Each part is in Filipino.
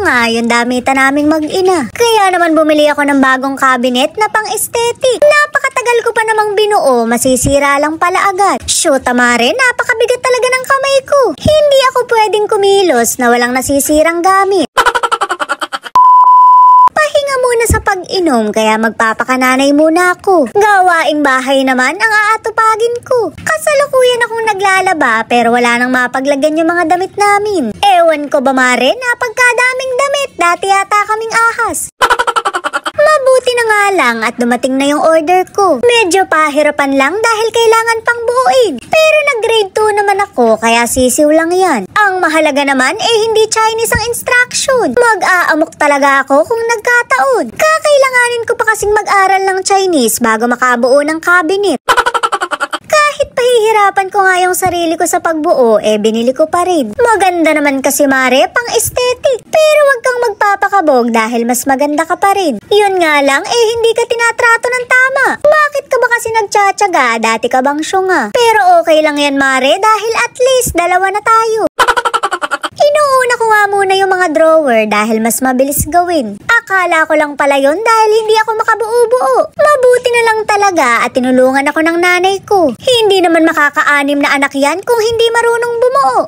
nga yung damitan naming mag-ina. Kaya naman bumili ako ng bagong cabinet na pang-aesthetic. Napakatagal ko pa namang binuo, masisira lang pala agad. Shoot, Mare, napakabigat talaga ng kamay ko. Hindi ako pwedeng kumilos na walang nasisirang gamit. Pahinga muna sa pag-inom kaya magpapakananay muna ako. Gawaing bahay naman ang aatupagin ko. Kasalukuyan akong naglalaba pero wala nang mapaglagyan yung mga damit namin. Ewan ko ba, Mare, napagkadaming damit. Dati yata kaming ahas. Mabuti na nga lang at dumating na yung order ko. Medyo pahirapan lang dahil kailangan pang buuin. Pero nag-grade 2 naman ako kaya sisiw lang yan. Ang mahalaga naman hindi Chinese ang instruction. Mag-aamok talaga ako kung nagkataon. Kakailanganin ko pa kasing mag-aral ng Chinese bago makabuo ng cabinet. Kahit pahihirapan ko nga yung sarili ko sa pagbuo, binili ko pa rin. Maganda naman kasi, Mare, pang aesthetic. Pero wag kang magpapakabog dahil mas maganda ka pa rin. Yun nga lang, hindi ka tinatrato ng tama. Bakit ka ba kasi nagtsatsaga? Dati ka bang syunga? Pero okay lang yan, Mare, dahil at least dalawa na tayo. Inuuna ko nga muna yung mga drawer dahil mas mabilis gawin. Akala ko lang pala yun dahil hindi ako makabuo-buo. Mabuti na lang talaga at tinulungan ako ng nanay ko. Hindi naman makaka-anim na anak yan kung hindi marunong bumuo.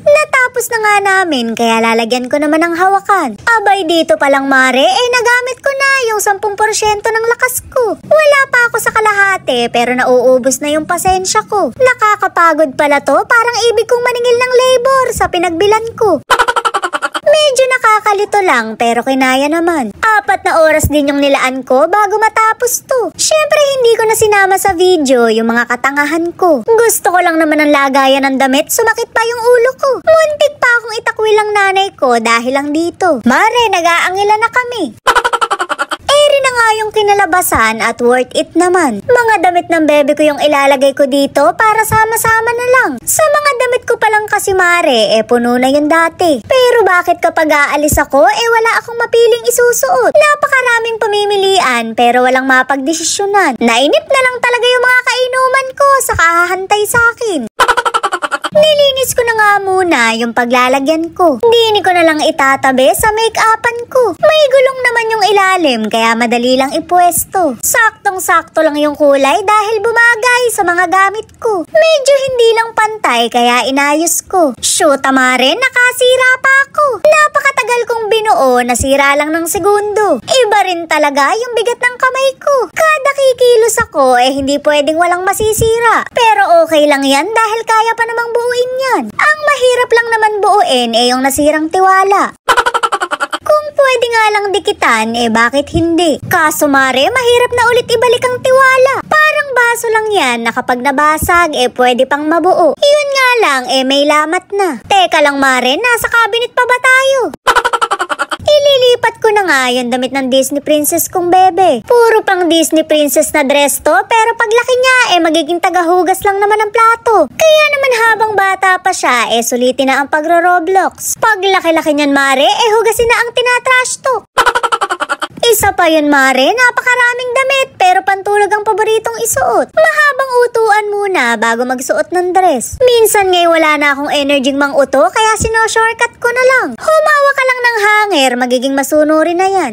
Natapos na nga namin kaya lalagyan ko naman ng hawakan. Abay dito palang, Mare, nagamit ko na yung 10% ng lakas ko. Wala pa ako sa kalahati pero nauubos na yung pasensya ko. Nakakapagod pala to, parang ibig kong maningil ng labor sa pinagbilan ko. Medyo nakakalito lang pero kinaya naman. 4 na oras din yung nilaan ko bago matapos to. Syempre hindi ko na sinama sa video yung mga katangahan ko. Gusto ko lang naman ng lagayan ng damit, sumakit pa yung ulo ko. Muntik pa akong itakwil ang nanay ko dahil lang dito. Mare, nag-aangila na kami. Eri na nga yung kinalabasan at worth it naman. Mga damit ng bebe ko yung ilalagay ko dito para sama-sama na lang. Sa mga damit ko palang kasi, Mare, puno na yun dati. Pero bakit kapag aalis ako, wala akong mapiling isusuot? Napakaraming pamimilian pero walang mapagdesisyonan. Nainip na lang talaga yung mga kainuman ko sa kahahantay sa akin. Nilinis ko na nga muna yung paglalagyan ko. Dini ko na lang itatabi sa make-upan ko. May gulong naman yung ilalim kaya madali lang ipwesto. Saktong-sakto lang yung kulay dahil bumagay sa mga gamit ko. Medyo hindi lang pantay kaya inayos ko. Shoot, Mare, nakasira pa ako. Napakatagal kong binuo, nasira lang ng segundo. Iba rin talaga yung bigat ng kamay ko. Kada kikilos ako hindi pwedeng walang masisira. Pero okay lang yan dahil kaya pa namang buuin yan. Ang mahirap lang naman buuin yung nasirang tiwala. Kung pwede nga lang dikitan, bakit hindi? Kaso, Mare, mahirap na ulit ibalik ang tiwala. Parang baso lang yan na kapag nabasag, pwede pang mabuo. Yun nga lang, may lamat na. Teka lang, Mare, nasa cabinet pa ba tayo? Ililipat ko na nga yung damit ng Disney Princess kong bebe. Puro pang Disney Princess na dress to, pero paglaki niya, magiging tagahugas lang naman ng plato. Kaya naman habang bata pa siya, sulitin na ang pagro-Roblox. Paglaki-laki niyan, Mare, hugasin na ang tinatrash to. Isa pa yun, Mare, napakaraming damit, pero pantulog ang paboritong isuot. Mahabang utuan muna bago magsuot ng dress. Minsan ngay wala na akong energy mang uto, kaya sino-shortcut ko na lang. Humawa ka lang ng hanger, magiging masunurin na yan.